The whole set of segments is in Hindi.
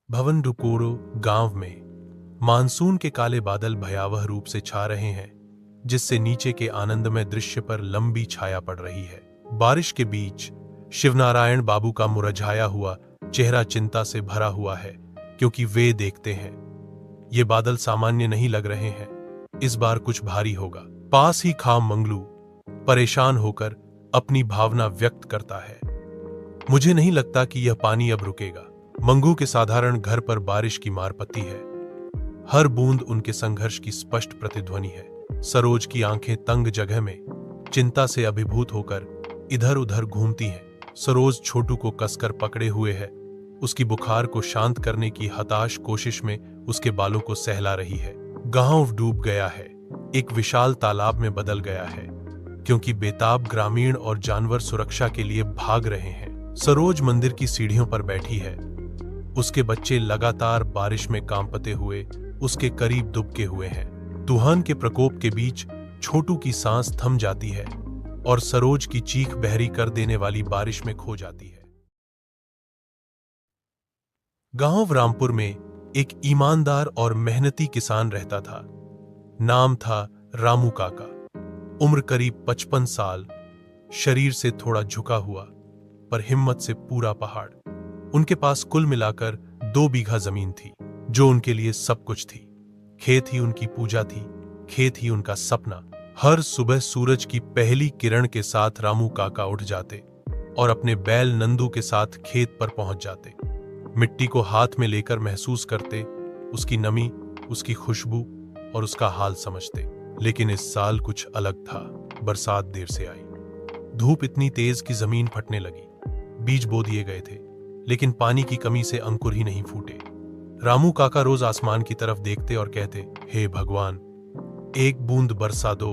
भवनडुकोरो गांव में मानसून के काले बादल भयावह रूप से छा रहे हैं, जिससे नीचे के आनंदमय दृश्य पर लंबी छाया पड़ रही है। बारिश के बीच शिवनारायण बाबू का मुरझाया हुआ चेहरा चिंता से भरा हुआ है, क्योंकि वे देखते हैं ये बादल सामान्य नहीं लग रहे हैं, इस बार कुछ भारी होगा। पास ही खाम मंगलू परेशान होकर अपनी भावना व्यक्त करता है। मुझे नहीं लगता कि यह पानी अब रुकेगा। मंगू के साधारण घर पर बारिश की मार पड़ती है। हर बूंद उनके संघर्ष की स्पष्ट प्रतिध्वनि है। सरोज की आंखें तंग जगह में चिंता से अभिभूत होकर इधर उधर घूमती हैं। सरोज छोटू को कसकर पकड़े हुए है, उसकी बुखार को शांत करने की हताश कोशिश में उसके बालों को सहला रही है। गांव डूब गया है, एक विशाल तालाब में बदल गया है, क्योंकि बेताब ग्रामीण और जानवर सुरक्षा के लिए भाग रहे हैं। सरोज मंदिर की सीढ़ियों पर बैठी है। उसके बच्चे लगातार बारिश में कांपते हुए उसके करीब दुबके हुए हैं। तूफान के प्रकोप के बीच छोटू की सांस थम जाती है और सरोज की चीख बहरी कर देने वाली बारिश में खो जाती है। गांव रामपुर में एक ईमानदार और मेहनती किसान रहता था। नाम था रामू काका। उम्र करीब 55 साल, शरीर से थोड़ा झुका हुआ, पर हिम्मत से पूरा पहाड़। उनके पास कुल मिलाकर 2 बीघा जमीन थी, जो उनके लिए सब कुछ थी। खेत ही उनकी पूजा थी, खेत ही उनका सपना। हर सुबह सूरज की पहली किरण के साथ रामू काका उठ जाते और अपने बैल नंदू के साथ खेत पर पहुंच जाते। मिट्टी को हाथ में लेकर महसूस करते, उसकी नमी, उसकी खुशबू और उसका हाल समझते। लेकिन इस साल कुछ अलग था। बरसात देर से आई। धूप इतनी तेज कि जमीन फटने लगी। बीज बो दिए गए थे, लेकिन पानी की कमी से अंकुर ही नहीं फूटे। रामू काका रोज आसमान की तरफ देखते और कहते, हे भगवान, एक बूंद बरसा दो,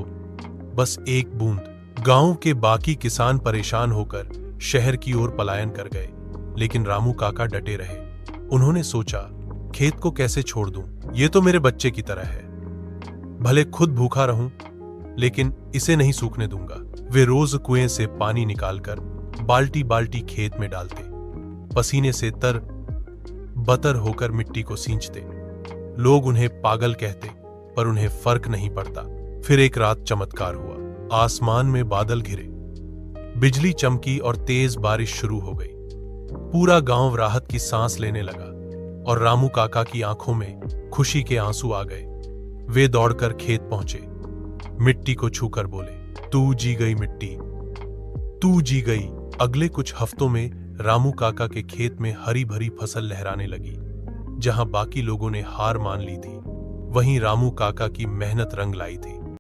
बस एक बूंद। गांव के बाकी किसान परेशान होकर शहर की ओर पलायन कर गए, लेकिन रामू काका डटे रहे। उन्होंने सोचा, खेत को कैसे छोड़ दूं? ये तो मेरे बच्चे की तरह है। भले खुद भूखा रहूं, लेकिन इसे नहीं सूखने दूंगा। वे रोज कुएं से पानी निकालकर बाल्टी बाल्टी खेत में डालते, पसीने से तर बतर होकर मिट्टी को सींचते। लोग उन्हें पागल कहते, पर उन्हें फर्क नहीं पड़ता। फिर एक रात चमत्कार हुआ। आसमान में बादल घिरे, बिजली चमकी और तेज बारिश शुरू हो गई। पूरा गांव राहत की सांस लेने लगा और रामू काका की आंखों में खुशी के आंसू आ गए। वे दौड़कर खेत पहुंचे, मिट्टी को छूकर बोले, तू जी गई मिट्टी, तू जी गई। अगले कुछ हफ्तों में रामू काका के खेत में हरी भरी फसल लहराने लगी। जहां बाकी लोगों ने हार मान ली थी, वहीं रामू काका की मेहनत रंग लाई थी।